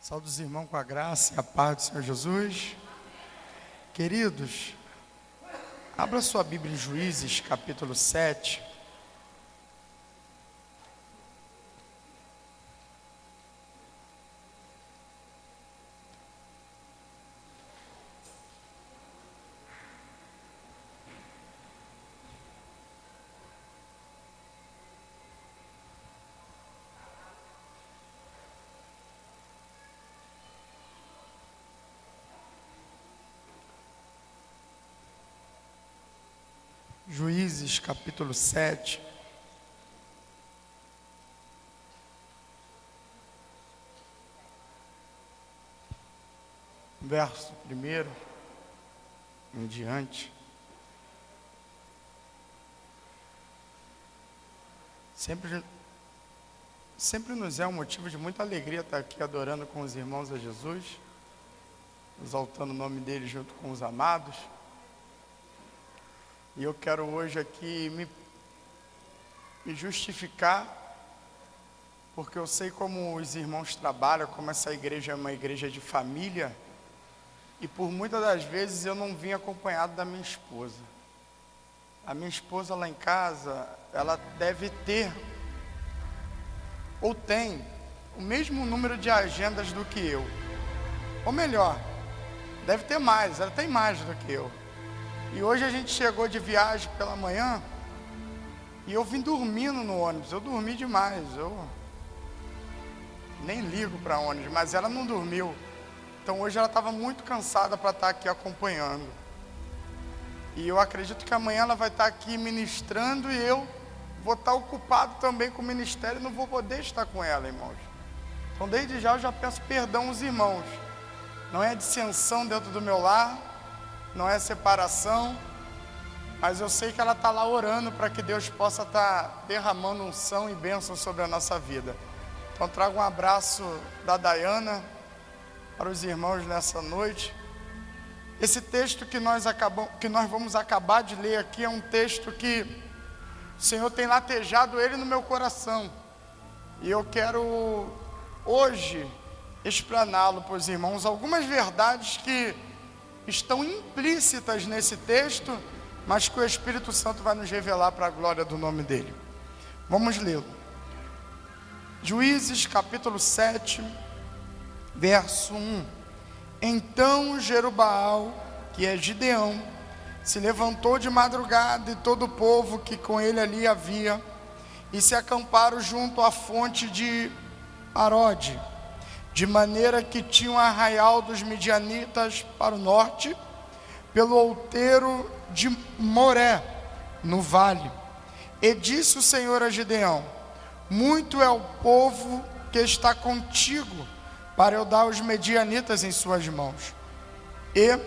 Saúde os irmãos com a graça e a paz do Senhor Jesus. Queridos, abra sua Bíblia em Juízes, capítulo 7. Juízes, capítulo 7. Verso 1 em diante. Sempre nos é um motivo de muita alegria estar aqui adorando com os irmãos a Jesus, exaltando o nome dele junto com os amados. E eu quero hoje aqui me justificar, porque eu sei como os irmãos trabalham, como essa igreja é uma igreja de família, e por muitas das vezes eu não vim acompanhado da minha esposa. A minha esposa lá em casa, ela deve ter, ou tem, o mesmo número de agendas do que eu. Ou melhor, deve ter mais, ela tem mais do que eu. E hoje a gente chegou de viagem pela manhã e eu vim dormindo no ônibus. Eu dormi demais, eu nem ligo para ônibus, mas ela não dormiu. Então hoje ela estava muito cansada para estar aqui acompanhando. E eu acredito que amanhã ela vai estar aqui ministrando e eu vou estar ocupado também com o ministério e não vou poder estar com ela, irmãos. Então desde já eu já peço perdão aos irmãos. Não é dissensão dentro do meu lar, não é separação, mas eu sei que ela está lá orando para que Deus possa estar derramando unção e bênção sobre a nossa vida. Então trago um abraço da Dayana para os irmãos nessa noite. Esse texto que nós vamos acabar de ler aqui é um texto que o Senhor tem latejado ele no meu coração. E eu quero hoje explaná-lo para os irmãos algumas verdades que estão implícitas nesse texto, mas que o Espírito Santo vai nos revelar para a glória do nome dele. Vamos lê-lo. Juízes capítulo 7, verso 1. Então Jerubaal, que é Gideão, se levantou de madrugada, e todo o povo que com ele ali havia, e se acamparam junto à fonte de Arode, de maneira que tinha um arraial dos midianitas para o norte, pelo outeiro de Moré, no vale. E disse o Senhor a Gideão: muito é o povo que está contigo, para eu dar os midianitas em suas mãos, e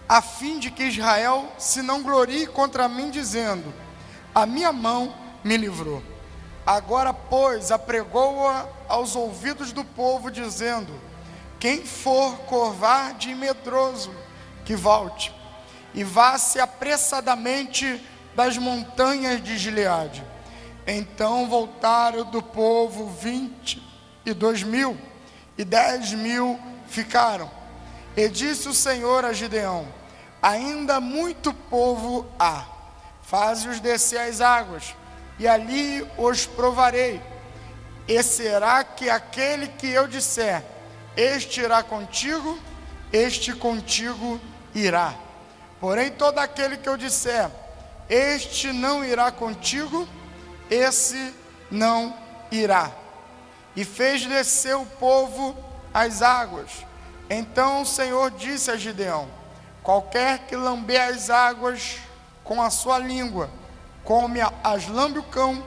a fim de que Israel se não glorie contra mim, dizendo: a minha mão me livrou. Agora, pois, apregou-a aos ouvidos do povo, dizendo: quem for covarde e medroso, que volte, e vá-se apressadamente das montanhas de Gileade. Então voltaram do povo 22.000, e 10.000 ficaram. E disse o Senhor a Gideão: ainda muito povo há, faze-os descer às águas, e ali os provarei. E será que aquele que eu disser, este irá contigo, este contigo irá. Porém todo aquele que eu disser, este não irá contigo, esse não irá. E fez descer o povo às águas. Então o Senhor disse a Gideão: qualquer que lamber as águas com a sua língua, come as lambe o cão,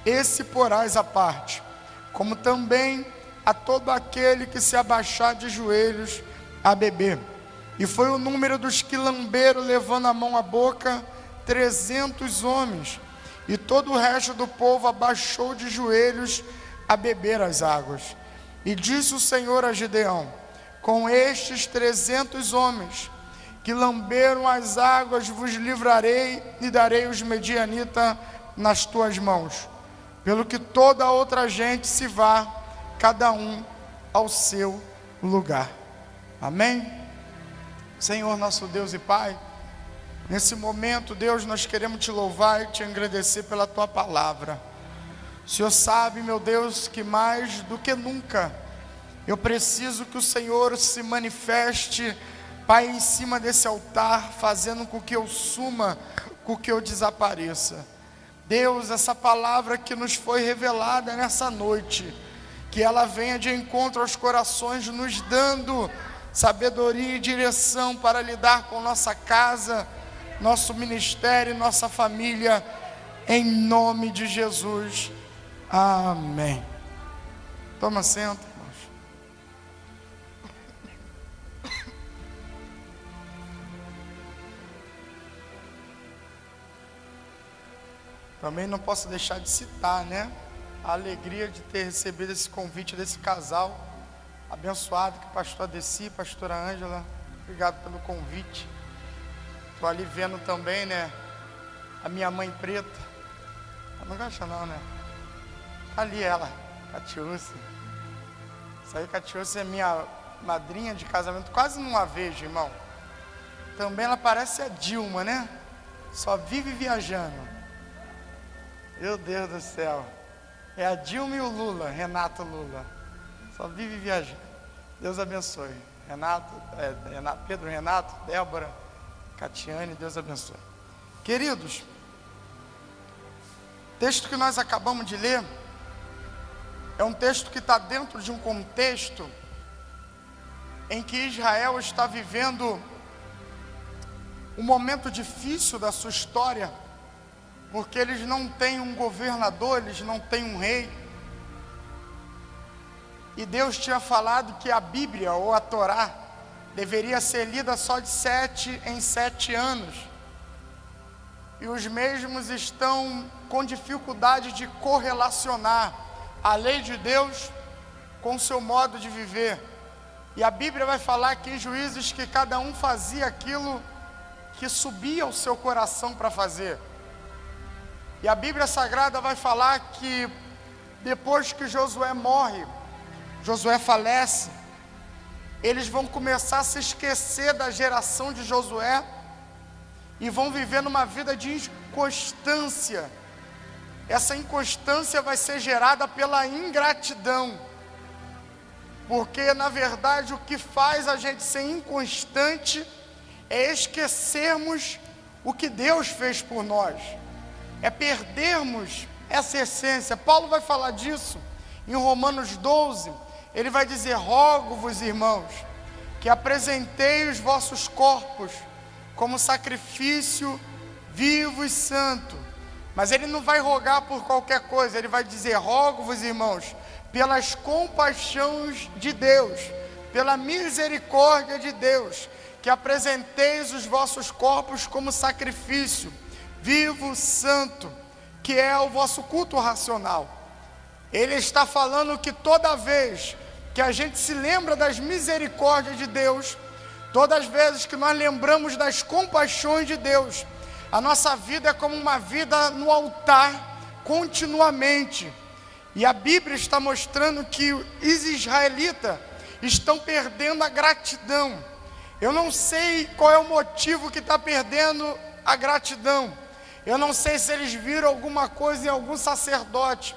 esse porás à parte, como também a todo aquele que se abaixar de joelhos a beber. E foi o número dos que lamberam, levando a mão à boca, 300 homens, e todo o resto do povo abaixou de joelhos a beber as águas. E disse o Senhor a Gideão: com estes 300 homens que lamberam as águas vos livrarei, e darei os medianitas nas tuas mãos, pelo que toda outra gente se vá, cada um ao seu lugar. Amém? Senhor, nosso Deus e Pai, nesse momento, Deus, nós queremos te louvar e te agradecer pela tua palavra. O Senhor sabe, meu Deus, que mais do que nunca eu preciso que o Senhor se manifeste, Pai, em cima desse altar, fazendo com que eu suma, com que eu desapareça. Deus, essa palavra que nos foi revelada nessa noite, que ela venha de encontro aos corações, nos dando sabedoria e direção para lidar com nossa casa, nosso ministério, nossa família, em nome de Jesus. Amém. Toma assento, irmãos. Também não posso deixar de citar, né? A alegria de ter recebido esse convite desse casal abençoado, que pastor Adeci, pastora Ângela, obrigado pelo convite. Estou ali vendo também, né, a minha mãe preta. Ela não gosta não, né? Ali ela, Catiúcia. Isso aí, Catiúcia é minha madrinha de casamento, quase não a vejo, irmão. Também ela parece a Dilma, né? Só vive viajando. Meu Deus do céu. É a Dilma e o Lula, Renato Lula. Só vive viajando. Deus abençoe. Pedro, Renato, Débora, Catiane, Deus abençoe. Queridos, o texto que nós acabamos de ler é um texto que está dentro de um contexto em que Israel está vivendo um momento difícil da sua história, porque eles não têm um governador, eles não têm um rei. E Deus tinha falado que a Bíblia, ou a Torá, deveria ser lida só de 7 em 7 anos. E os mesmos estão com dificuldade de correlacionar a lei de Deus com o seu modo de viver. E a Bíblia vai falar aqui em Juízes que cada um fazia aquilo que subia ao seu coração para fazer. E a Bíblia Sagrada vai falar que depois que Josué morre, Josué falece, eles vão começar a se esquecer da geração de Josué e vão viver numa vida de inconstância. Essa inconstância vai ser gerada pela ingratidão, porque na verdade o que faz a gente ser inconstante é esquecermos o que Deus fez por nós, é perdermos essa essência. Paulo vai falar disso em Romanos 12, ele vai dizer: rogo-vos, irmãos, que apresentei os vossos corpos como sacrifício vivo e santo. Mas ele não vai rogar por qualquer coisa, ele vai dizer: rogo-vos, irmãos, pelas compaixões de Deus, pela misericórdia de Deus, que apresenteis os vossos corpos como sacrifício vivo, santo, que é o vosso culto racional. Ele está falando que toda vez que a gente se lembra das misericórdias de Deus, todas as vezes que nós lembramos das compaixões de Deus, a nossa vida é como uma vida no altar continuamente. E a Bíblia está mostrando que os israelitas estão perdendo a gratidão. Eu não sei qual é o motivo que está perdendo a gratidão. Eu não sei se eles viram alguma coisa em algum sacerdote.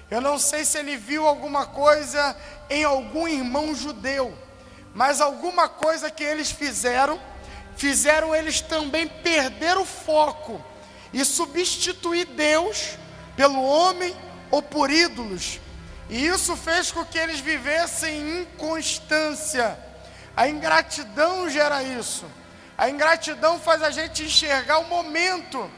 Eu não sei se ele viu alguma coisa em algum irmão judeu. Mas alguma coisa que eles fizeram eles também perder o foco e substituir Deus pelo homem ou por ídolos. E isso fez com que eles vivessem em inconstância. A ingratidão gera isso. A ingratidão faz a gente enxergar o momento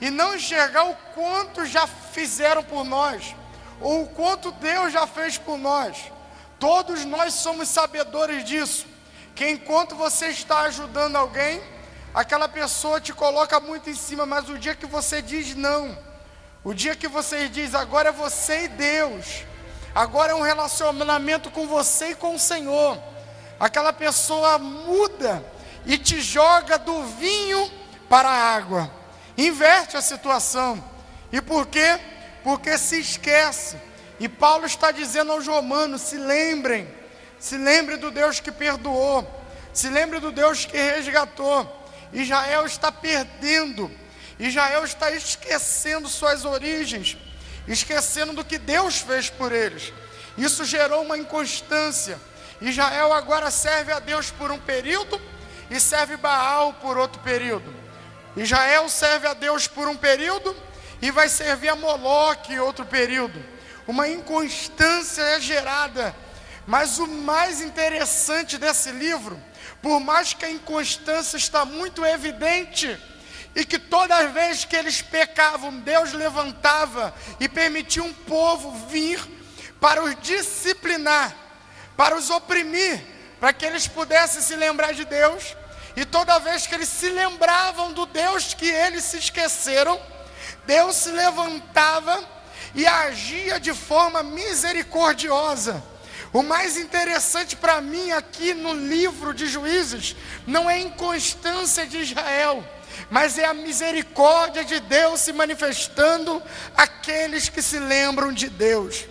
e não enxergar o quanto já fizeram por nós, ou o quanto Deus já fez por nós. Todos nós somos sabedores disso, que enquanto você está ajudando alguém, aquela pessoa te coloca muito em cima, mas o dia que você diz não, o dia que você diz agora é você e Deus, agora é um relacionamento com você e com o Senhor, aquela pessoa muda e te joga do vinho para a água, inverte a situação. E por quê? Porque se esquece. E Paulo está dizendo aos romanos: se lembrem Se lembre do Deus que perdoou. Se lembre do Deus que resgatou. Israel está perdendo. Israel está esquecendo suas origens, esquecendo do que Deus fez por eles. Isso gerou uma inconstância. Israel agora serve a Deus por um período e serve Baal por outro período. Israel serve a Deus por um período e vai servir a Moloque em outro período. Uma inconstância é gerada. Mas o mais interessante desse livro, por mais que a inconstância está muito evidente, e que toda vez que eles pecavam, Deus levantava e permitia um povo vir para os disciplinar, para os oprimir, para que eles pudessem se lembrar de Deus. E toda vez que eles se lembravam do Deus que eles se esqueceram, Deus se levantava e agia de forma misericordiosa. O mais interessante para mim aqui no livro de Juízes não é a inconstância de Israel, mas é a misericórdia de Deus se manifestando àqueles que se lembram de Deus.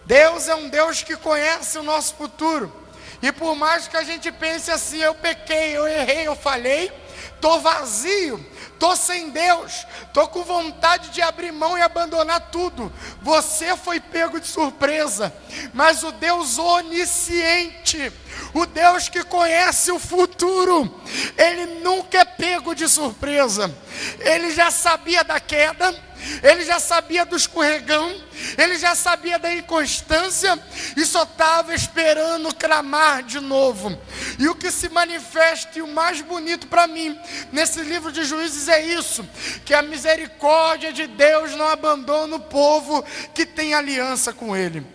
Deus é um Deus que conhece o nosso futuro. E por mais que a gente pense assim, eu pequei, eu errei, eu falhei, estou vazio, estou sem Deus, estou com vontade de abrir mão e abandonar tudo. Você foi pego de surpresa, mas o Deus onisciente, o Deus que conhece o futuro, Ele nunca é pego de surpresa. Ele já sabia da queda, Ele já sabia do escorregão, Ele já sabia da inconstância e só estava esperando clamar de novo. E o que se manifesta, e o mais bonito para mim nesse livro de Juízes é isso, que a misericórdia de Deus não abandona o povo que tem aliança com Ele.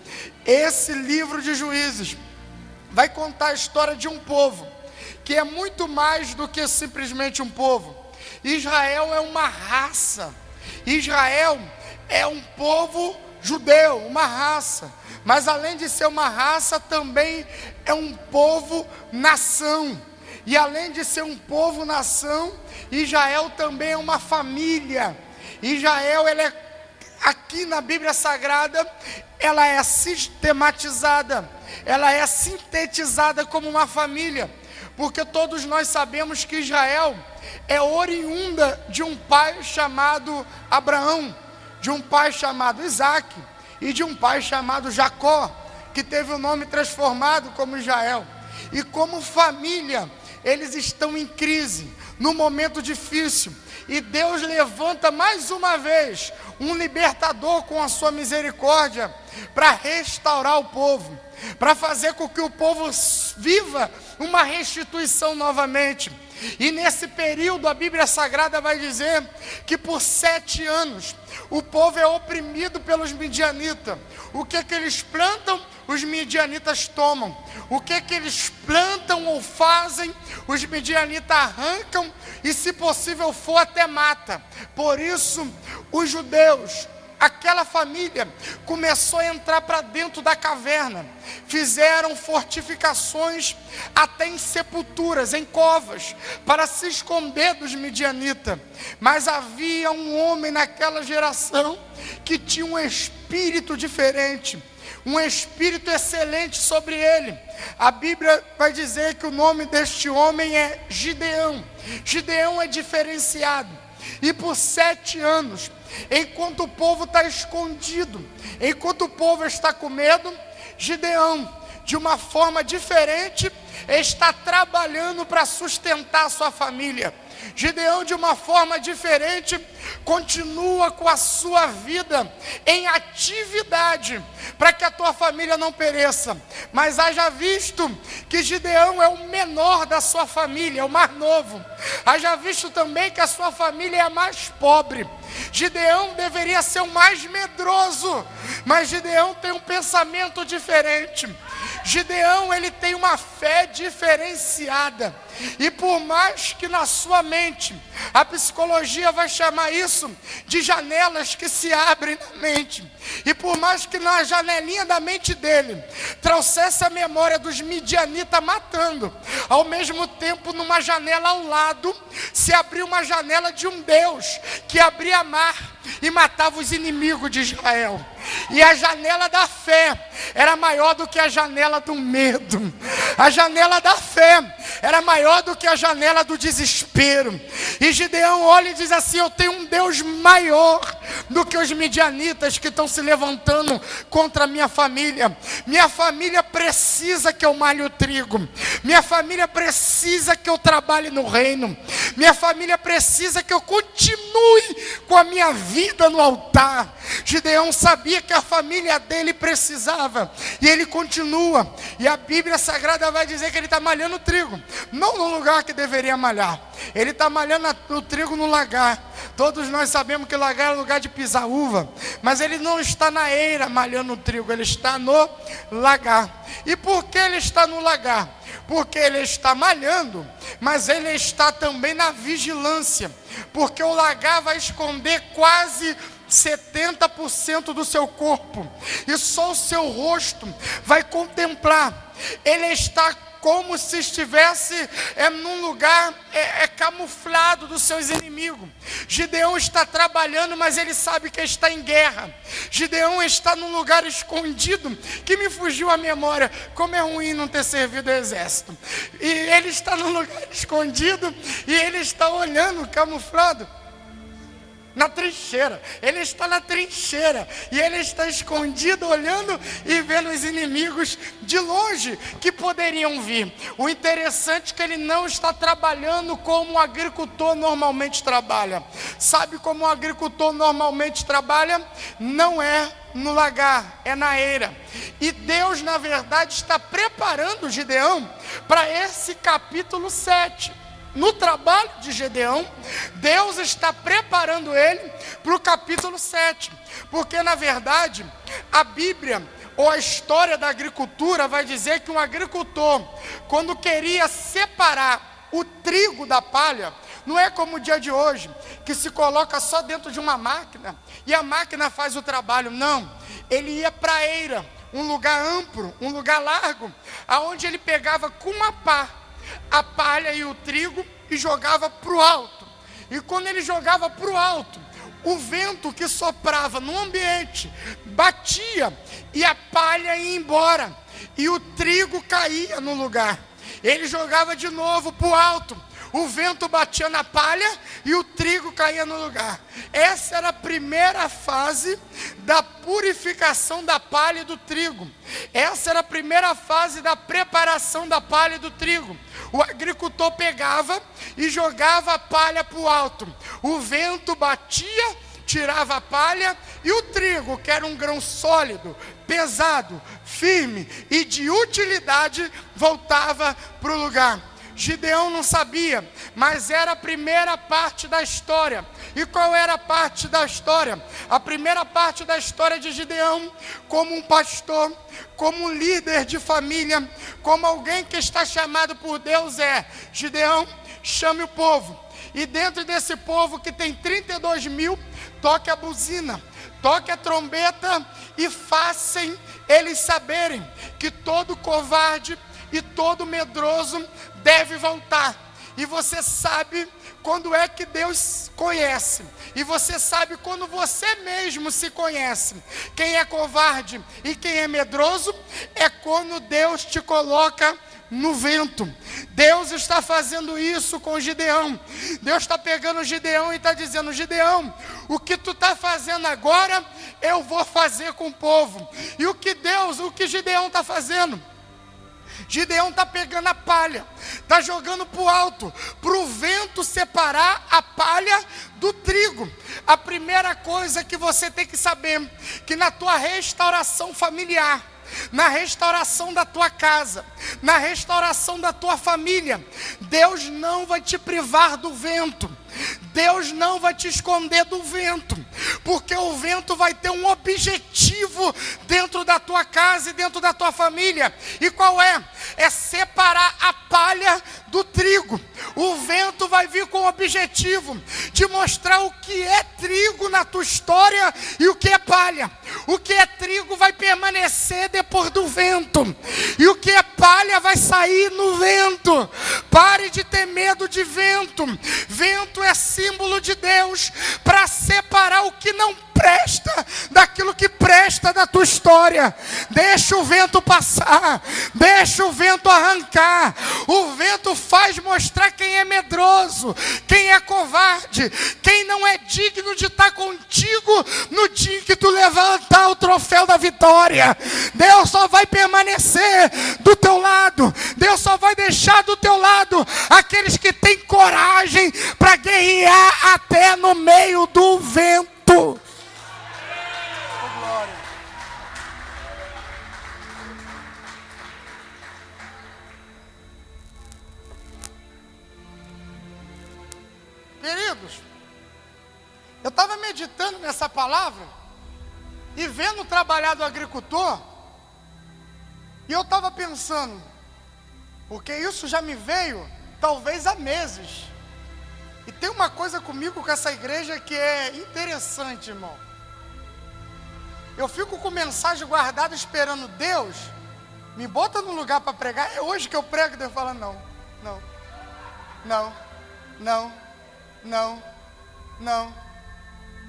Esse livro de Juízes vai contar a história de um povo que é muito mais do que simplesmente um povo. Israel é uma raça. Israel é um povo judeu, uma raça. Mas além de ser uma raça, também é um povo-nação. E além de ser um povo-nação, Israel também é uma família. Israel, aqui na Bíblia Sagrada, ela é sistematizada, ela é sintetizada como uma família. Porque todos nós sabemos que Israel é oriunda de um pai chamado Abraão, de um pai chamado Isaac e de um pai chamado Jacó, que teve o nome transformado como Israel. E como família, eles estão em crise, num momento difícil. E Deus levanta mais uma vez um libertador com a sua misericórdia para restaurar o povo, para fazer com que o povo viva uma restituição novamente. E nesse período a Bíblia Sagrada vai dizer que por 7 anos o povo é oprimido pelos midianitas. O que eles plantam, os midianitas tomam. O que eles plantam ou fazem, os midianitas arrancam e, se possível for, até mata. Por isso os judeus, aquela família, começou a entrar para dentro da caverna. Fizeram fortificações até em sepulturas, em covas, para se esconder dos midianitas. Mas havia um homem naquela geração que tinha um espírito diferente, um espírito excelente sobre ele. A Bíblia vai dizer que o nome deste homem é Gideão. Gideão é diferenciado. E por 7 anos, enquanto o povo está escondido, enquanto o povo está com medo, Gideão, de uma forma diferente, está trabalhando para sustentar a sua família. Gideão, de uma forma diferente, continua com a sua vida em atividade, para que a tua família não pereça. Mas haja visto que Gideão é o menor da sua família, é o mais novo. Haja visto também que a sua família é a mais pobre. Gideão deveria ser o mais medroso, mas Gideão tem um pensamento diferente. Gideão, ele tem uma fé diferenciada. E por mais que na sua mente, a psicologia vai chamar isso de janelas que se abrem na mente. E por mais que na janelinha da mente dele trouxesse a memória dos midianitas matando, ao mesmo tempo numa janela ao lado se abriu uma janela de um Deus que abria mar, e matava os inimigos de Israel. E a janela da fé era maior do que a janela do medo. A janela da fé era maior do que a janela do desespero. E Gideão olha e diz assim: eu tenho um Deus maior do que os midianitas que estão se levantando contra a minha família. Minha família precisa que eu malhe o trigo. Minha família precisa que eu trabalhe no reino. Minha família precisa que eu continue com a minha vida no altar. Gideão sabia que a família dele precisava, e ele continua, e a Bíblia Sagrada vai dizer que ele está malhando o trigo, não no lugar que deveria malhar, ele está malhando o trigo no lagar. Todos nós sabemos que o lagar é lugar de pisar uva, mas ele não está na eira malhando o trigo, ele está no lagar. E por que ele está no lagar? Porque ele está malhando, mas ele está também na vigilância, porque o lagar vai esconder quase 70% do seu corpo, e só o seu rosto vai contemplar. Ele está como se estivesse num lugar camuflado dos seus inimigos. Gideão está trabalhando, mas ele sabe que está em guerra. Gideão está num lugar escondido, que me fugiu a memória, como é ruim não ter servido o exército. E ele está num lugar escondido, e ele está olhando, camuflado, na trincheira. Ele está na trincheira, e ele está escondido, olhando e vendo os inimigos de longe que poderiam vir. O interessante é que ele não está trabalhando como um agricultor normalmente trabalha. Sabe como um agricultor normalmente trabalha? Não é no lagar, é na eira. E Deus, na verdade, está preparando Gideão para esse capítulo 7. No trabalho de Gideão, Deus está preparando ele para o capítulo 7, porque na verdade a Bíblia ou a história da agricultura vai dizer que um agricultor, quando queria separar o trigo da palha, não é como o dia de hoje, que se coloca só dentro de uma máquina e a máquina faz o trabalho. Não, ele ia para a eira, um lugar amplo, um lugar largo, aonde ele pegava com uma pá a palha e o trigo e jogava para o alto. E quando ele jogava para o alto, o vento que soprava no ambiente batia e a palha ia embora e o trigo caía no lugar. Ele jogava de novo para o alto, o vento batia na palha e o trigo caía no lugar. Essa era a primeira fase da purificação da palha e do trigo. Essa era a primeira fase da preparação da palha e do trigo. O agricultor pegava e jogava a palha para o alto. O vento batia, tirava a palha, e o trigo, que era um grão sólido, pesado, firme e de utilidade, voltava para o lugar. Gideão não sabia, mas era a primeira parte da história. E qual era a parte da história? A primeira parte da história de Gideão, como um pastor, como um líder de família, como alguém que está chamado por Deus, é: Gideão, chame o povo. E dentro desse povo que tem 32 mil, toque a buzina, toque a trombeta e façam eles saberem que todo covarde e todo medroso deve voltar. E você sabe quando é que Deus conhece, e você sabe quando você mesmo se conhece. Quem é covarde e quem é medroso é quando Deus te coloca no vento. Deus está fazendo isso com Gideão. Deus está pegando Gideão e está dizendo: Gideão, o que tu está fazendo agora, eu vou fazer com o povo. E o que Gideão está fazendo? Gideão está pegando a palha, está jogando para o alto, para o vento separar a palha do trigo. A primeira coisa que você tem que saber, que na tua restauração familiar, na restauração da tua casa, na restauração da tua família, Deus não vai te privar do vento. Deus não vai te esconder do vento, porque o vento vai ter um objetivo dentro da tua casa e dentro da tua família. E qual é? É separar a palha do trigo. O vento vai vir com o objetivo de mostrar o que é trigo na tua história e o que é palha. O que é trigo vai permanecer depois do vento, e o que é palha vai sair no vento. Pare de ter medo de vento. Vento é símbolo de Deus para separar o que que não presta, daquilo que presta da tua história. Deixa o vento passar, deixa o vento arrancar. O vento faz mostrar quem é medroso, quem é covarde, quem não é digno de estar contigo no dia que tu levantar o troféu da vitória. Deus só vai permanecer do teu lado, Deus só vai deixar do teu lado aqueles que têm coragem para guerrear até no meio do vento. Queridos, eu estava meditando nessa palavra e vendo o trabalhar do agricultor, e eu estava pensando, porque isso já me veio talvez há meses. E tem uma coisa comigo com essa igreja que é interessante, irmão. Eu fico com mensagem guardada esperando Deus me bota no lugar para pregar. É hoje que eu prego, Deus fala não.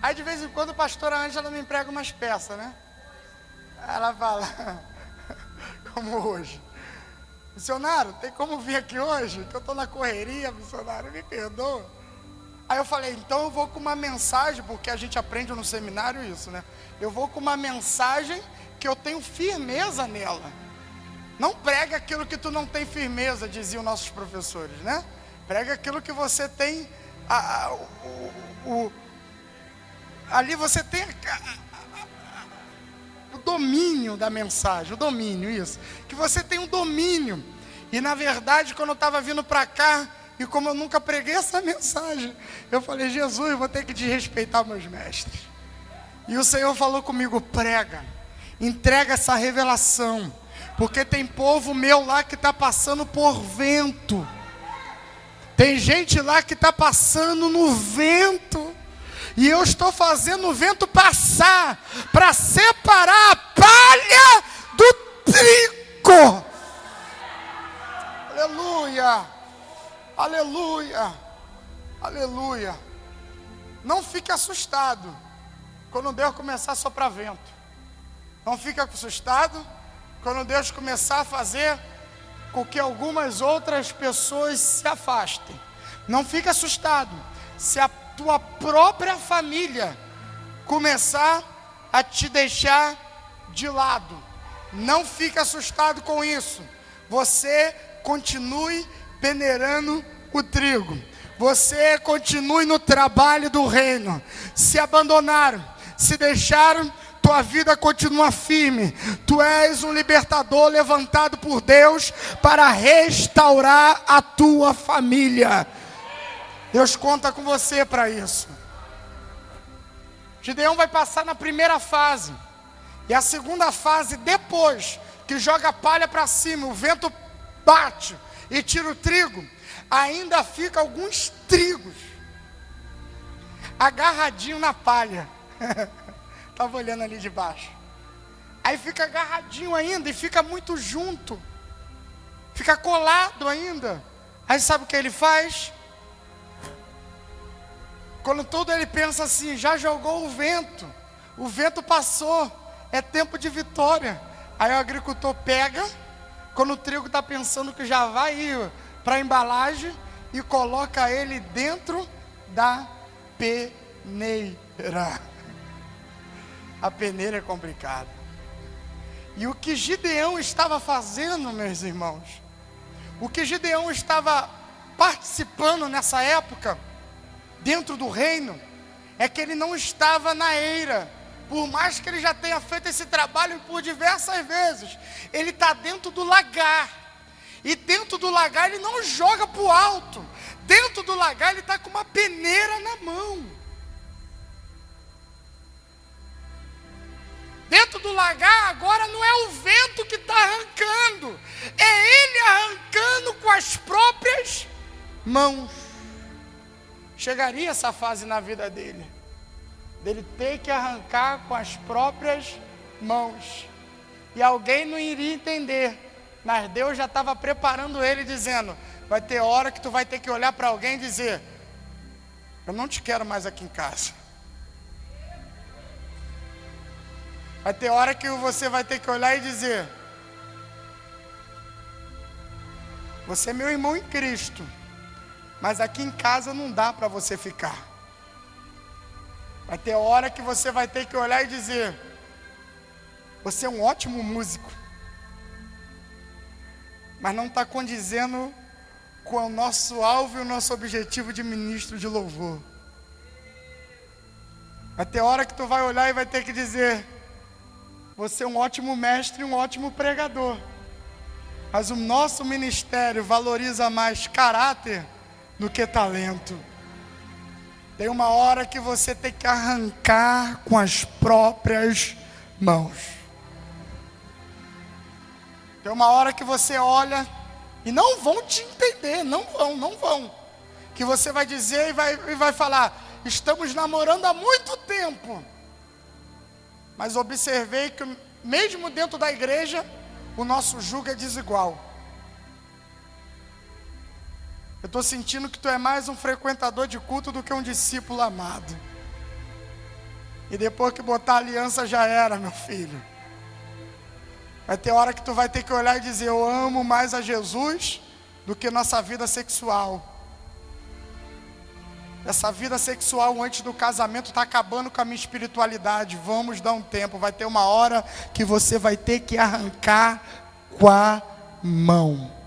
Aí de vez em quando a pastora Ângela me emprega umas peças, né? Ela fala, como hoje: missionário, tem como vir aqui hoje? Que eu estou na correria, missionário, me perdoa. Aí eu falei, então eu vou com uma mensagem, porque a gente aprende no seminário isso, né? Eu vou com uma mensagem que eu tenho firmeza nela. Não prega aquilo que tu não tem firmeza, diziam nossos professores, né? Prega aquilo que você tem, ali você tem o domínio da mensagem, o domínio, isso. Que você tem um domínio. E na verdade, quando eu estava vindo para cá, e como eu nunca preguei essa mensagem, eu falei, Jesus, eu vou ter que desrespeitar meus mestres. E o Senhor falou comigo, prega, entrega essa revelação, porque tem povo meu lá que está passando por vento. Tem gente lá que está passando no vento. E eu estou fazendo o vento passar para separar a palha do trigo. Aleluia, aleluia, aleluia. Não fique assustado quando Deus começar a soprar vento. Não fique assustado quando Deus começar a fazer com que algumas outras pessoas se afastem. Não fique assustado se a tua própria família começar a te deixar de lado. Não fique assustado com isso. Você continue peneirando o trigo. Você continue no trabalho do reino. Se abandonaram, se deixaram, tua vida continua firme. Tu és um libertador levantado por Deus para restaurar a tua família. Deus conta com você para isso. Gideão vai passar na primeira fase. E a segunda fase, depois que joga a palha para cima, o vento bate e tira o trigo, ainda fica alguns trigos agarradinho na palha. Estava olhando ali de baixo. Aí fica agarradinho ainda e fica muito junto. Fica colado ainda. Aí sabe o que ele faz? Quando tudo ele pensa assim, já jogou o vento passou, é tempo de vitória. Aí o agricultor pega, quando o trigo está pensando que já vai ir para a embalagem, e coloca ele dentro da peneira. A peneira é complicada. E o que Gideão estava fazendo, meus irmãos, o que Gideão estava participando nessa época, dentro do reino, é que ele não estava na eira. Por mais que ele já tenha feito esse trabalho por diversas vezes, ele está dentro do lagar. E dentro do lagar ele não joga para o alto. Dentro do lagar ele está com uma peneira na mão. Dentro do lagar agora não é o vento que está arrancando, é ele arrancando com as próprias mãos. Chegaria essa fase na vida dele ter que arrancar com as próprias mãos. E alguém não iria entender, mas Deus já estava preparando ele, dizendo, vai ter hora que tu vai ter que olhar para alguém e dizer, eu não te quero mais aqui em casa. Vai ter hora que você vai ter que olhar e dizer: você é meu irmão em Cristo, mas aqui em casa não dá para você ficar. Vai ter hora que você vai ter que olhar e dizer: você é um ótimo músico, mas não está condizendo com o nosso alvo e o nosso objetivo de ministro de louvor. Vai ter hora que tu vai olhar e vai ter que dizer: você é um ótimo mestre e um ótimo pregador, mas o nosso ministério valoriza mais caráter do que talento. Tem uma hora que você tem que arrancar com as próprias mãos. Tem uma hora que você olha e não vão te entender, não vão. Que você vai dizer e vai falar: estamos namorando há muito tempo. Mas observei que mesmo dentro da igreja, o nosso jugo é desigual. Eu estou sentindo que tu é mais um frequentador de culto do que um discípulo amado. E depois que botar a aliança já era, meu filho. Vai ter hora que tu vai ter que olhar e dizer: eu amo mais a Jesus do que nossa vida sexual. Essa vida sexual antes do casamento está acabando com a minha espiritualidade. Vamos dar um tempo. Vai ter uma hora que você vai ter que arrancar com a mão.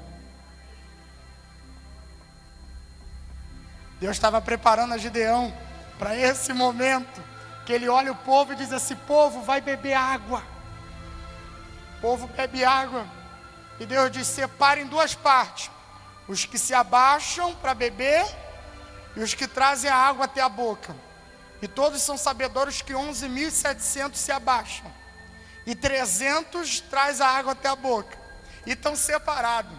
Deus estava preparando a Gideão para esse momento, que ele olha o povo e diz assim: povo, vai beber água. O povo bebe água. E Deus diz: separa em duas partes: os que se abaixam para beber e os que trazem a água até a boca. E todos são sabedores que 11.700 se abaixam e 300 traz a água até a boca. E estão separados.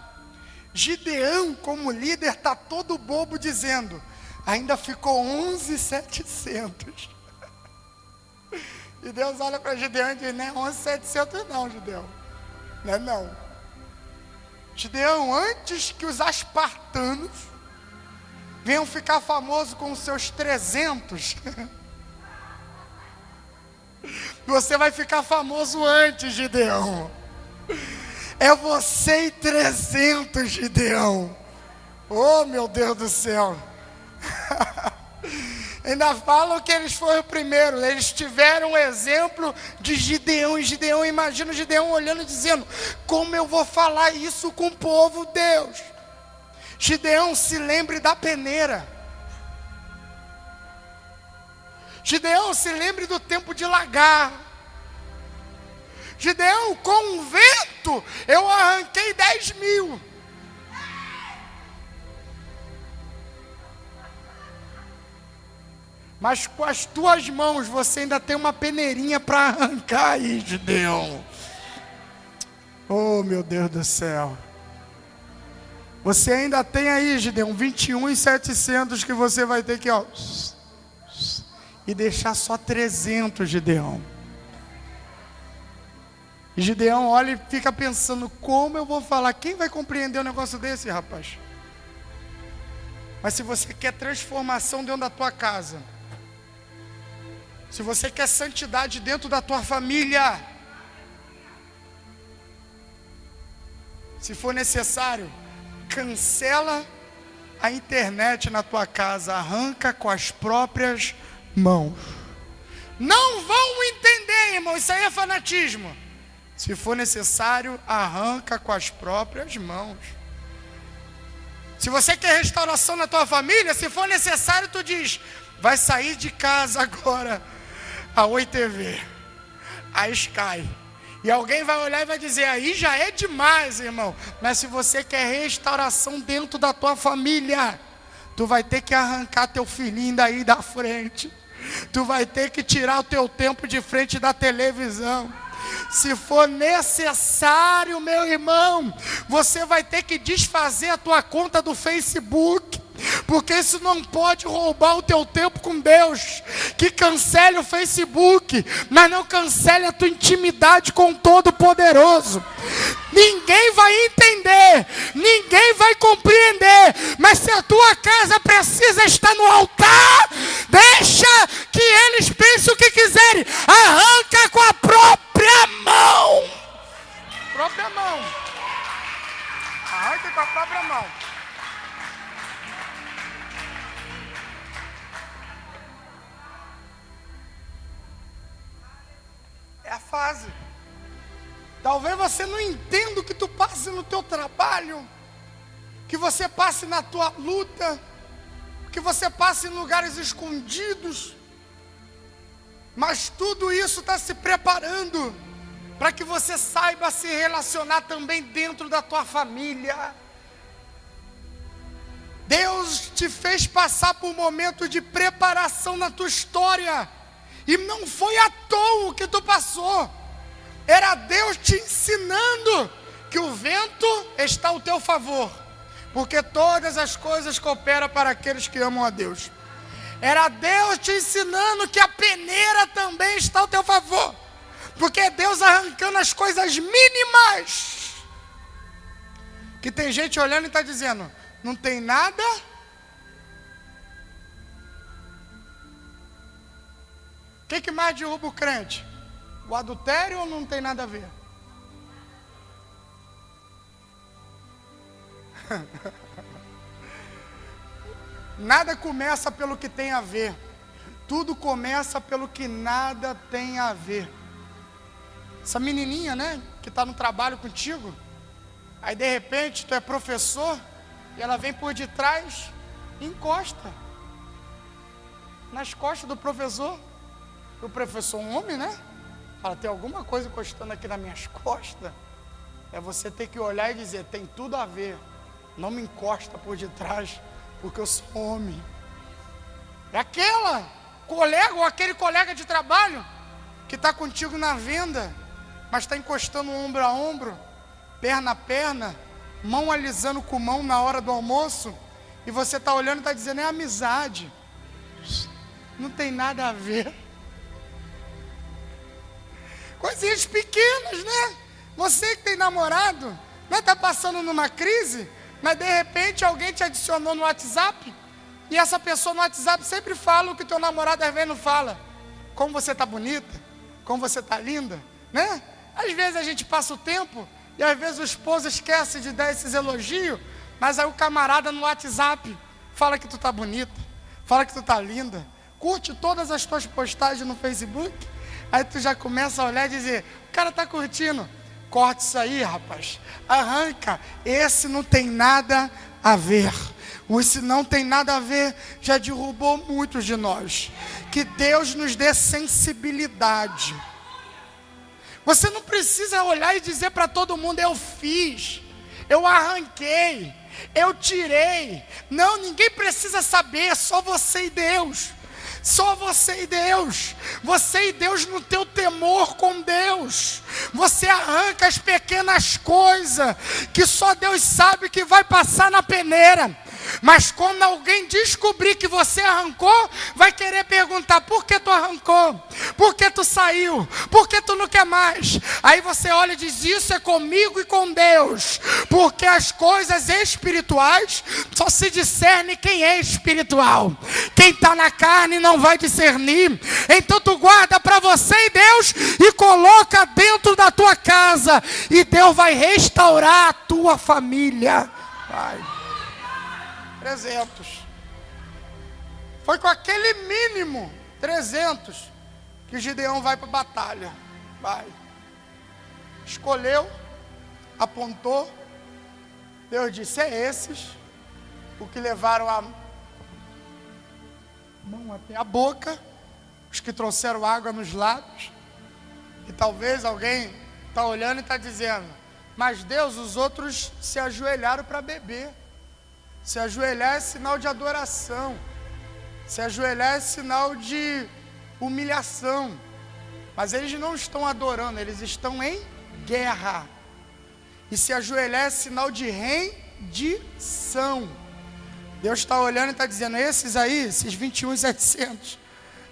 Gideão, como líder, está todo bobo dizendo: ainda ficou 11.700. E Deus olha para Gideão e diz: não é 11.700 não, Gideão. Não é não. Gideão, antes que os espartanos venham ficar famosos com os seus 300, você vai ficar famoso antes, Gideão. É você e 300, Gideão. Oh, meu Deus do céu. Ainda falam que eles foram primeiros. Eles tiveram um exemplo de Gideão. E Gideão, imagina o Gideão olhando e dizendo: como eu vou falar isso com o povo, Deus? Gideão, se lembre da peneira. Gideão, se lembre do tempo de lagar. Gideão, com um vento eu arranquei 10.000. Mas com as tuas mãos você ainda tem uma peneirinha para arrancar aí, Gideão. Oh, meu Deus do céu. Você ainda tem aí, Gideão, 21.700 que você vai ter que, ó, e deixar só 300, Gideão. E Gideão olha e fica pensando: como eu vou falar? Quem vai compreender um negócio desse, rapaz? Mas se você quer transformação dentro da tua casa, se você quer santidade dentro da tua família, se for necessário, cancela a internet na tua casa, arranca com as próprias mãos. Não vão entender, irmão, isso aí é fanatismo. Se for necessário, arranca com as próprias mãos. Se você quer restauração na tua família, se for necessário, tu diz: vai sair de casa agora a Oi TV, a Sky. E alguém vai olhar e vai dizer: aí já é demais, irmão. Mas se você quer restauração dentro da tua família, tu vai ter que arrancar teu filhinho daí da frente. Tu vai ter que tirar o teu tempo de frente da televisão. Se for necessário, meu irmão, você vai ter que desfazer a tua conta do Facebook, porque isso não pode roubar o teu tempo com Deus. Que cancele o Facebook, mas não cancele a tua intimidade com o Todo-Poderoso. Ninguém vai entender, ninguém vai compreender, mas se a tua casa precisa estar no altar, deixa que eles pensem o que quiserem, arranca com a própria aqui com a própria mão. É a fase. Talvez você não entenda o que tu passe no teu trabalho, que você passe na tua luta, que você passe em lugares escondidos, mas tudo isso está se preparando para que você saiba se relacionar também dentro da tua família. Deus te fez passar por um momento de preparação na tua história, e não foi à toa o que tu passou. Era Deus te ensinando que o vento está ao teu favor, porque todas as coisas cooperam para aqueles que amam a Deus. Era Deus te ensinando que a peneira também está ao teu favor, porque é Deus arrancando as coisas mínimas, que tem gente olhando e está dizendo, não tem nada. O que mais derruba o crente? O adultério ou não tem nada a ver? Nada começa pelo que tem a ver. Tudo começa pelo que nada tem a ver. Essa menininha, né, que está no trabalho contigo, aí de repente tu é professor, e ela vem por detrás e encosta nas costas do professor. O professor, um homem, né? Fala, tem alguma coisa encostando aqui nas minhas costas? É você ter que olhar e dizer, tem tudo a ver. Não me encosta por detrás, porque eu sou homem. É aquela colega ou aquele colega de trabalho que está contigo na venda, mas está encostando ombro a ombro, perna a perna, mão alisando com mão na hora do almoço, e você está olhando e está dizendo, é amizade. Não tem nada a ver. Coisinhas pequenas, né? Você que tem namorado, né, está passando numa crise, mas de repente alguém te adicionou no WhatsApp, e essa pessoa no WhatsApp sempre fala o que teu namorado às vezes não fala. Como você está bonita, como você está linda, né? Às vezes a gente passa o tempo, e às vezes o esposo esquece de dar esses elogios, mas aí o camarada no WhatsApp fala que tu está bonita, fala que tu está linda, curte todas as tuas postagens no Facebook. Aí tu já começa a olhar e dizer, o cara está curtindo. Corta isso aí, rapaz. Arranca. Esse não tem nada a ver. Esse não tem nada a ver já derrubou muitos de nós. Que Deus nos dê sensibilidade. Você não precisa olhar e dizer para todo mundo, eu fiz, eu arranquei, eu tirei. Não, ninguém precisa saber, só você e Deus. Só você e Deus. Você e Deus no teu temor com Deus. Você arranca as pequenas coisas que só Deus sabe que vai passar na peneira. Mas quando alguém descobrir que você arrancou, vai querer perguntar, por que tu arrancou? Por que tu saiu? Por que tu não quer mais? Aí você olha e diz, isso é comigo e com Deus. Porque as coisas espirituais só se discerne quem é espiritual. Quem está na carne não vai discernir. Então tu guarda para você e Deus e coloca dentro da tua casa. E Deus vai restaurar a tua família. Vai. 300. Foi com aquele mínimo, 300, que Gideão vai para a batalha. Vai. Escolheu, apontou. Deus disse, é esses o que levaram a mão até a boca, os que trouxeram água nos lábios. E talvez alguém está olhando e está dizendo, mas Deus, os outros se ajoelharam para beber. Se ajoelhar é sinal de adoração. Se ajoelhar é sinal de humilhação. Mas eles não estão adorando, eles estão em guerra. E se ajoelhar é sinal de rendição. Deus está olhando e está dizendo, esses aí, esses 21.700,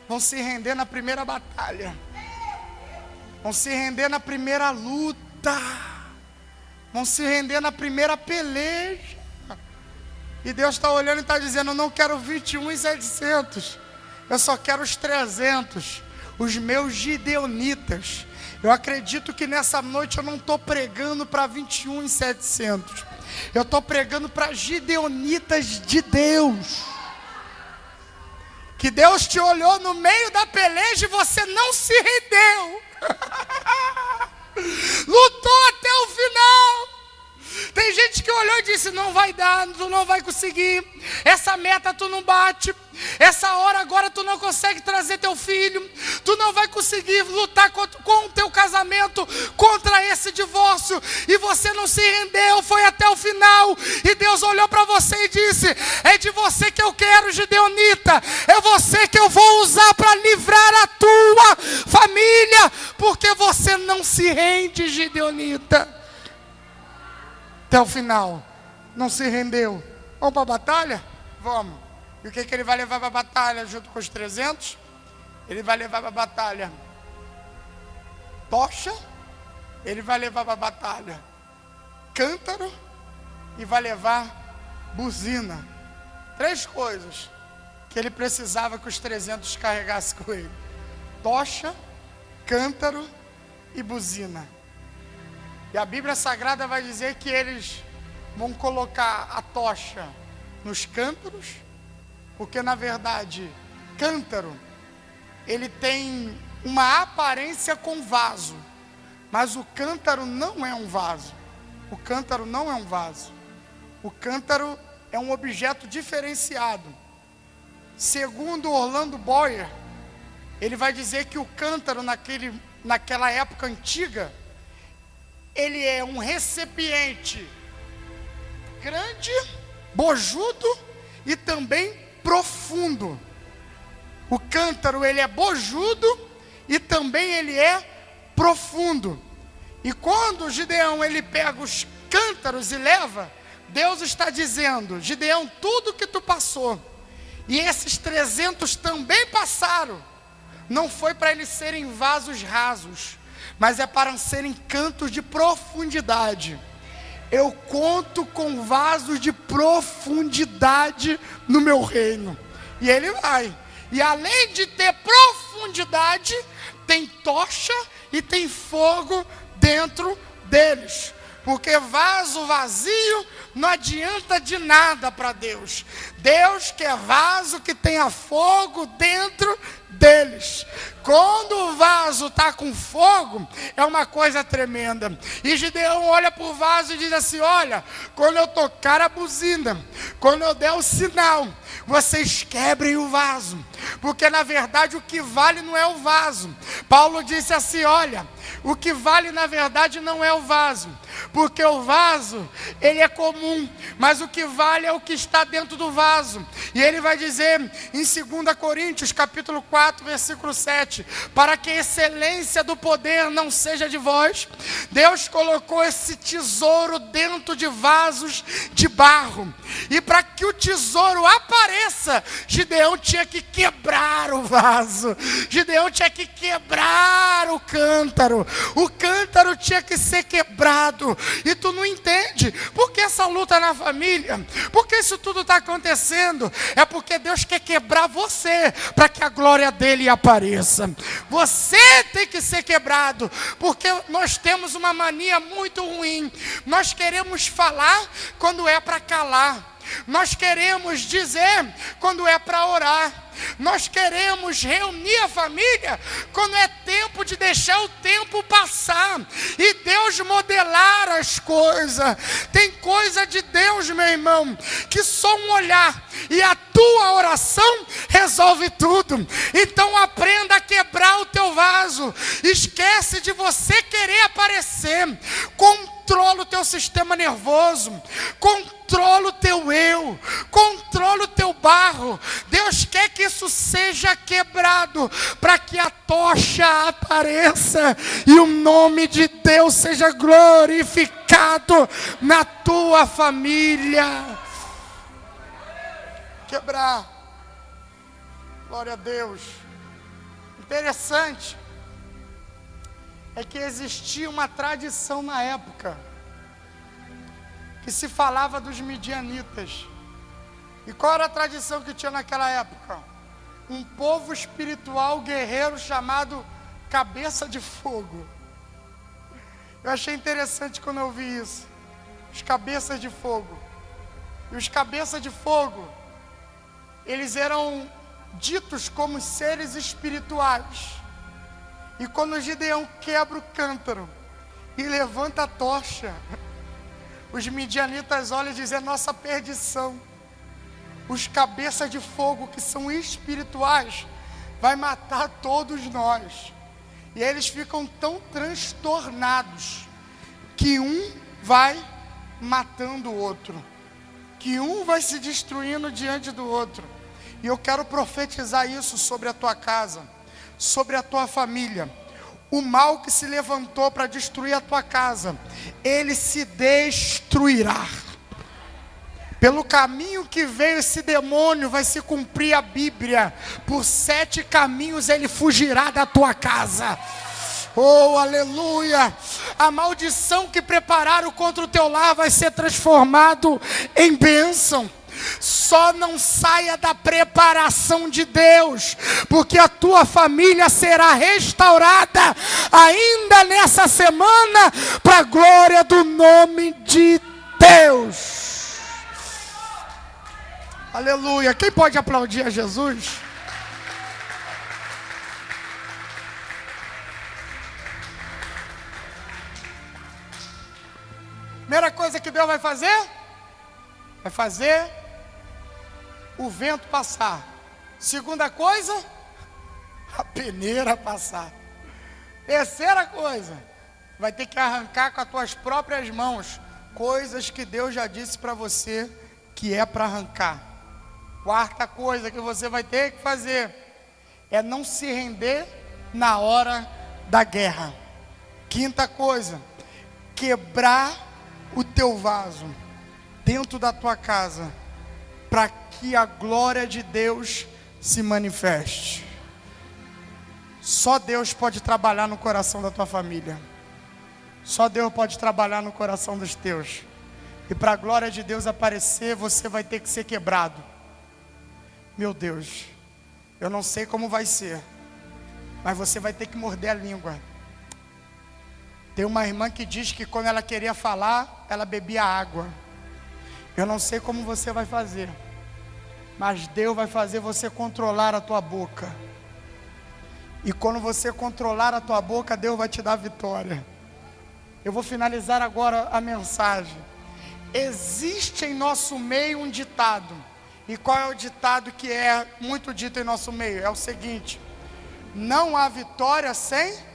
vão se render na primeira batalha. Vão se render na primeira luta. Vão se render na primeira peleja. E Deus está olhando e está dizendo, eu não quero 21.700, eu só quero os 300, os meus gideonitas. Eu acredito que nessa noite eu não estou pregando para 21.700, Eu estou pregando para gideonitas de Deus. Que Deus te olhou no meio da peleja e você não se rendeu. Lutou até o final. Tem gente que olhou e disse: não vai dar, tu não vai conseguir, essa meta tu não bate, essa hora agora tu não consegue trazer teu filho, tu não vai conseguir lutar com o teu casamento, contra esse divórcio, e você não se rendeu, foi até o final, e Deus olhou para você e disse: é de você que eu quero, gideonita, é você que eu vou usar para livrar a tua família, porque você não se rende, gideonita. Até o final, não se rendeu. Vamos para a batalha? Vamos. E o que ele vai levar para a batalha junto com os 300? Ele vai levar para a batalha tocha, ele vai levar para a batalha cântaro e vai levar buzina. 3 coisas que ele precisava que os 300 carregassem com ele: tocha, cântaro e buzina. E a Bíblia Sagrada vai dizer que eles vão colocar a tocha nos cântaros, porque na verdade, cântaro, ele tem uma aparência com vaso, mas o cântaro não é um vaso. O cântaro não é um vaso. O cântaro é um objeto diferenciado. Segundo Orlando Boyer, ele vai dizer que o cântaro naquela época antiga, ele é um recipiente grande, bojudo e também profundo. O cântaro, ele é bojudo e também ele é profundo. E quando Gideão, ele pega os cântaros e leva, Deus está dizendo: Gideão, tudo que tu passou, e esses 300 também passaram, não foi para eles serem vasos rasos, mas é para serem cantos de profundidade. Eu conto com vasos de profundidade no meu reino. E ele vai. E além de ter profundidade, tem tocha e tem fogo dentro deles. Porque vaso vazio não adianta de nada para Deus. Deus quer vaso que tenha fogo dentro deles. Quando o vaso está com fogo, é uma coisa tremenda. E Gideão olha para o vaso e diz assim: olha, quando eu tocar a buzina, quando eu der o sinal, vocês quebrem o vaso, porque na verdade o que vale não é o vaso. Paulo disse assim: olha, o que vale na verdade não é o vaso, porque o vaso, ele é comum, mas o que vale é o que está dentro do vaso. E ele vai dizer em 2 Coríntios capítulo 4, versículo 7, para que a excelência do poder não seja de vós, Deus colocou esse tesouro dentro de vasos de barro, e para que o tesouro apareça, Gideão tinha que quebrar o vaso, Gideão tinha que quebrar o cântaro tinha que ser quebrado. E tu não entende por que essa luta na família, por que isso tudo está acontecendo? É porque Deus quer quebrar você, para que a glória dele apareça. Você tem que ser quebrado, porque nós temos uma mania muito ruim. Nós queremos falar quando é para calar. Nós queremos dizer quando é para orar. Nós queremos reunir a família quando é tempo de deixar o tempo passar e Deus modelar as coisas. Tem coisa de Deus, meu irmão, que só um olhar e a tua oração resolve tudo. Então aprenda a quebrar o teu vaso. Esquece de você querer aparecer. Controla o teu sistema nervoso, controla o teu eu, controla o teu barro. Deus quer que isso seja quebrado, para que a tocha apareça e o nome de Deus seja glorificado na tua família. Quebrar. Glória a Deus. Interessante é que existia uma tradição na época que se falava dos midianitas. E qual era a tradição que tinha naquela época? Um povo espiritual guerreiro chamado Cabeça de Fogo. Eu achei interessante quando eu vi isso. os cabeças de fogo. E os cabeças de fogo, eles eram ditos como seres espirituais. E quando Gideão quebra o cântaro e levanta a tocha, os midianitas olham e dizem: é nossa perdição. Os cabeças de fogo, que são espirituais, vai matar todos nós. E eles ficam tão transtornados que um vai matando o outro, que um vai se destruindo diante do outro. E eu quero profetizar isso sobre a tua casa, sobre a tua família. O mal que se levantou para destruir a tua casa, ele se destruirá. Pelo caminho que veio esse demônio, vai se cumprir a Bíblia. Por 7 caminhos ele fugirá da tua casa. Oh, aleluia! A maldição que prepararam contra o teu lar vai ser transformado em bênção. Só não saia da preparação de Deus, porque a tua família será restaurada ainda nessa semana, para a glória do nome de Deus. Aleluia! Quem pode aplaudir a Jesus? Primeira coisa que Deus vai fazer o vento passar. Segunda coisa, a peneira passar. Terceira coisa, vai ter que arrancar com as tuas próprias mãos coisas que Deus já disse para você que é para arrancar. Quarta coisa que você vai ter que fazer é não se render na hora da guerra. Quinta coisa, quebrar o teu vaso dentro da tua casa, para que a glória de Deus se manifeste. Só Deus pode trabalhar no coração da tua família. Só Deus pode trabalhar no coração dos teus. E para a glória de Deus aparecer, você vai ter que ser quebrado. Meu Deus, eu não sei como vai ser, mas você vai ter que morder a língua. Tem uma irmã que diz que quando ela queria falar, ela bebia água. Eu não sei como você vai fazer, mas Deus vai fazer você controlar a tua boca. E quando você controlar a tua boca, Deus vai te dar vitória. Eu vou finalizar agora a mensagem. Existe em nosso meio um ditado. E qual é o ditado que é muito dito em nosso meio? É o seguinte: não há vitória sem...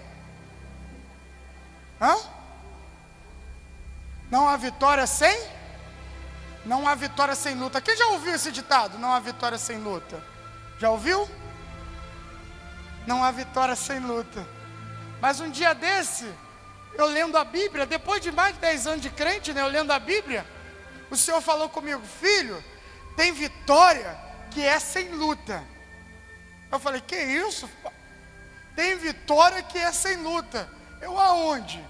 Não há vitória sem... Não há vitória sem luta. Quem já ouviu esse ditado? Não há vitória sem luta. Já ouviu? Não há vitória sem luta. Mas um dia desse, eu lendo a Bíblia, depois de mais de 10 anos de crente, né, eu lendo a Bíblia, o Senhor falou comigo: filho, tem vitória que é sem luta. Eu falei: que isso? Tem vitória que é sem luta. Eu aonde?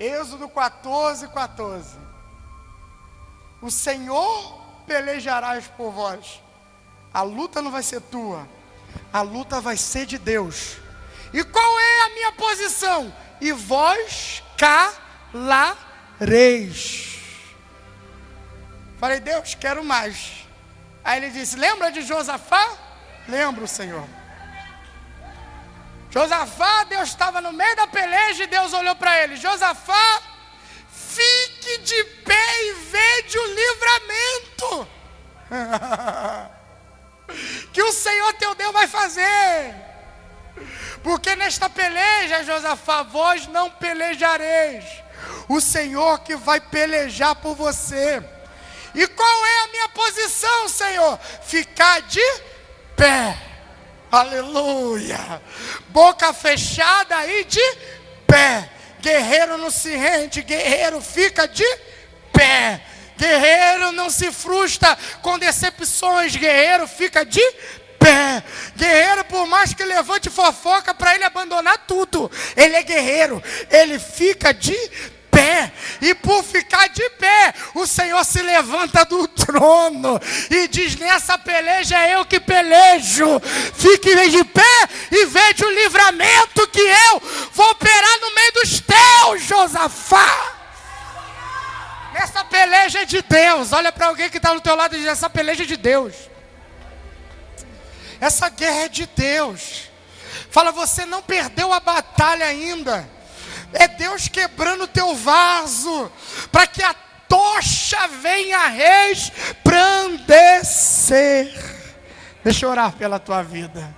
Êxodo 14:14. O Senhor pelejarás por vós. A luta não vai ser tua, a luta vai ser de Deus. E qual é a minha posição? E vós calareis. Falei: Deus, quero mais. Aí ele disse: lembra de Josafá? Lembro, Senhor. Josafá, Deus estava no meio da peleja e Deus olhou para ele: Josafá, fique de pé e vede o livramento que o Senhor teu Deus vai fazer. Porque nesta peleja, Josafá, vós não pelejareis, o Senhor que vai pelejar por você. E qual é a minha posição, Senhor? Ficar de pé. Aleluia. Boca fechada e de pé. Guerreiro não se rende, guerreiro fica de pé. Guerreiro não se frustra com decepções, guerreiro fica de pé. Guerreiro, por mais que levante fofoca para ele abandonar tudo, ele é guerreiro, ele fica de pé. E por ficar de pé, o Senhor se levanta do trono e diz: nessa peleja é eu que pelejo. Fique de pé e veja o livramento que eu vou operar no meio dos teus, Josafá. Essa peleja é de Deus. Olha para alguém que está no teu lado e diz: essa peleja é de Deus. Essa guerra é de Deus. Fala, você não perdeu a batalha ainda. É Deus quebrando o teu vaso, para que a tocha venha resplandecer. Deixa eu orar pela tua vida.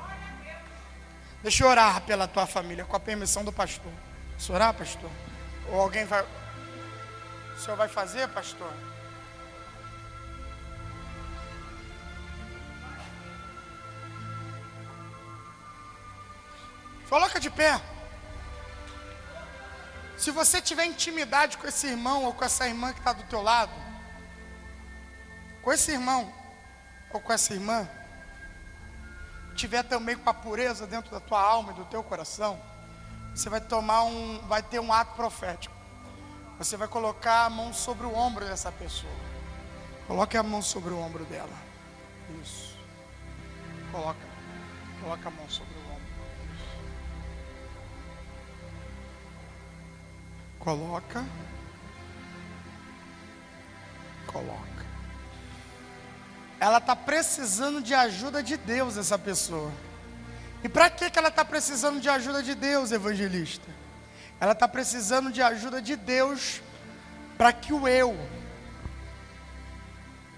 Deixa eu orar pela tua família, com a permissão do pastor. Posso orar, pastor? Ou alguém vai... O senhor vai fazer, pastor? Coloca de pé. Se você tiver intimidade com esse irmão ou com essa irmã que está do teu lado, com esse irmão ou com essa irmã, tiver também com a pureza dentro da tua alma e do teu coração, você vai ter um ato profético. Você vai colocar a mão sobre o ombro dessa pessoa. Coloque a mão sobre o ombro dela. Isso. Coloca a mão sobre o ombro. Isso. Coloca. Ela está precisando de ajuda de Deus, essa pessoa. E para que ela está precisando de ajuda de Deus, evangelista? Ela está precisando de ajuda de Deus para que o eu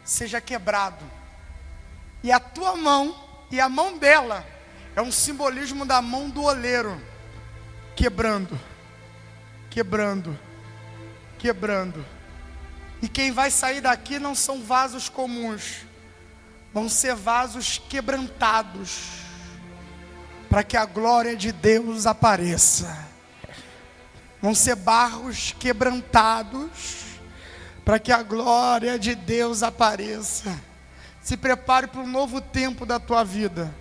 seja quebrado. E a tua mão e a mão dela é um simbolismo da mão do oleiro, quebrando. E quem vai sair daqui não são vasos comuns, vão ser vasos quebrantados, para que a glória de Deus apareça. Vão ser barros quebrantados, para que a glória de Deus apareça. Se prepare para um novo tempo da tua vida.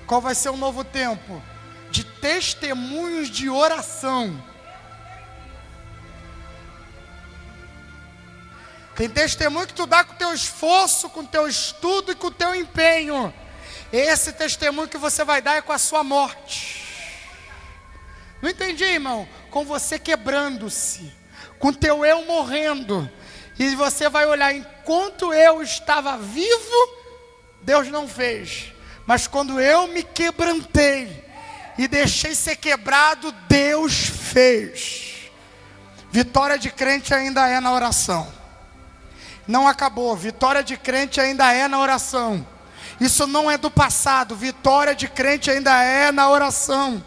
Qual vai ser o novo tempo? De testemunhos de oração. Tem testemunho que tu dá com o teu esforço, com o teu estudo e com o teu empenho. Esse testemunho que você vai dar é com a sua morte. Não entendi, irmão? Com você quebrando-se, com o teu eu morrendo. E você vai olhar, enquanto eu estava vivo, Deus não fez. Mas quando eu me quebrantei e deixei ser quebrado, Deus fez. Vitória de crente ainda é na oração. Não acabou, vitória de crente ainda é na oração. Isso não é do passado, vitória de crente ainda é na oração.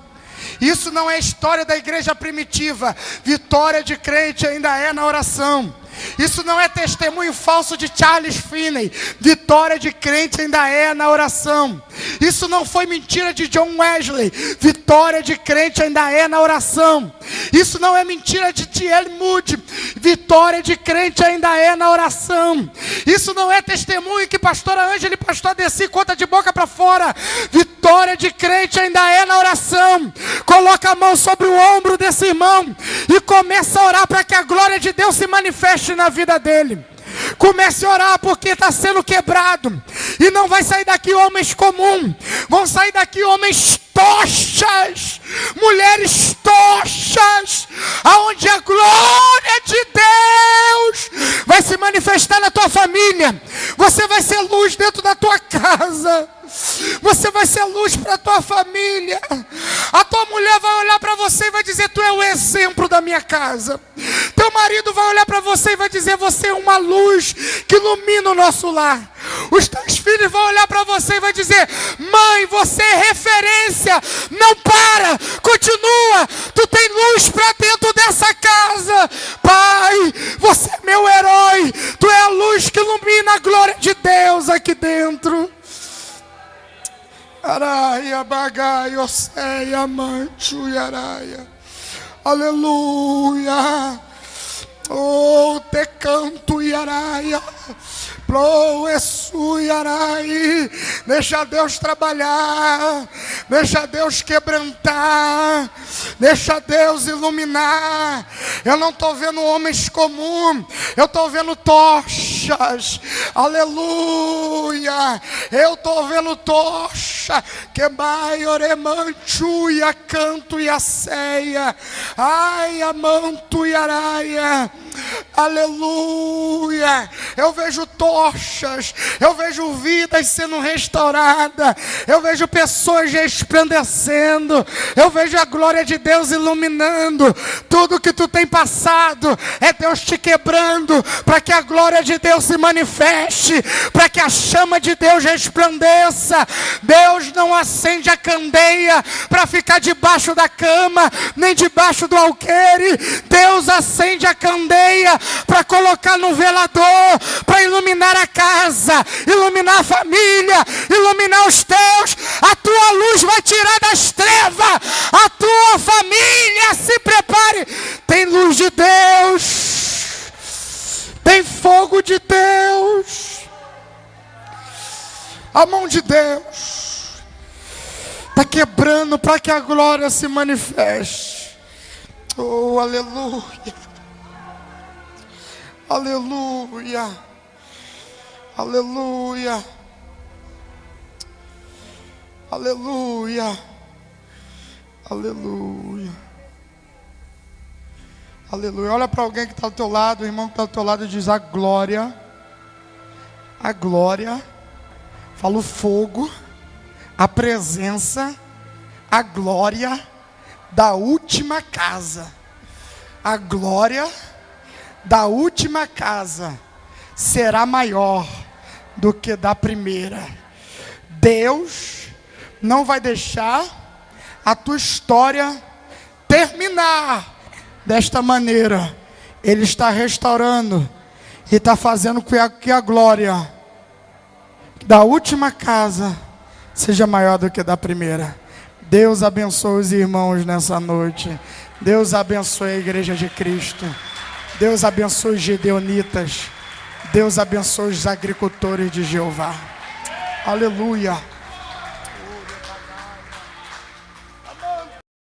Isso não é história da igreja primitiva, vitória de crente ainda é na oração. Isso não é testemunho falso de Charles Finney, vitória de crente ainda é na oração. Isso não foi mentira de John Wesley, vitória de crente ainda é na oração. Isso não é mentira de T.L. Moody, vitória de crente ainda é na oração. Isso não é testemunho que pastora Ângela e pastor Desi conta de boca para fora, vitória de crente ainda é na oração. Coloca a mão sobre o ombro desse irmão e começa a orar para que a glória de Deus se manifeste na vida dele. Comece a orar, porque está sendo quebrado. E não vai sair daqui homens comuns, vão sair daqui homens tochas, mulheres tochas, aonde a glória de Deus vai se manifestar na tua família. Você vai ser luz dentro da tua casa. Você vai ser luz para a tua família. A tua mulher vai olhar para você e vai dizer: tu é o exemplo da minha casa. Teu marido vai olhar para você e vai dizer: você é uma luz que ilumina o nosso lar. Os teus filhos vão olhar para você e vai dizer: mãe, você é referência. Não para, continua. Tu tem luz para dentro dessa casa. Pai, você é meu herói. Tu é a luz que ilumina a glória de Deus aqui dentro. Araia, bagai, oseia, mancho e araia. Aleluia. Oh, te canto e araia. Deixa Deus trabalhar, deixa Deus quebrantar, deixa Deus iluminar. Eu não estou vendo homens comuns, eu estou vendo tochas. Aleluia. Eu estou vendo tocha. Que maioremanchu e a canto e a ceia. Ai, a manto e araia. Aleluia. Eu vejo tochas, eu vejo vidas sendo restauradas, eu vejo pessoas resplandecendo, eu vejo a glória de Deus iluminando. Tudo que tu tem passado é Deus te quebrando, para que a glória de Deus se manifeste, para que a chama de Deus resplandeça. Deus não acende a candeia para ficar debaixo da cama, nem debaixo do alqueire. Deus acende a candeia para colocar no velador, para iluminar a casa, iluminar a família, iluminar os teus. A tua luz vai tirar das trevas, a tua família se prepare. Tem luz de Deus, tem fogo de Deus, a mão de Deus está quebrando para que a glória se manifeste. Oh, aleluia. Aleluia, aleluia, aleluia, aleluia, aleluia. Olha para alguém que está ao teu lado, o irmão que está ao teu lado, e diz: a glória, fala o fogo, a presença, a glória da última casa, a glória da última casa será maior do que da primeira. Deus não vai deixar a tua história terminar desta maneira. Ele está restaurando e está fazendo que a glória da última casa seja maior do que da primeira. Deus abençoe os irmãos nessa noite. Deus abençoe a igreja de Cristo. Deus abençoe os gideonitas. Deus abençoe os agricultores de Jeová. Aleluia.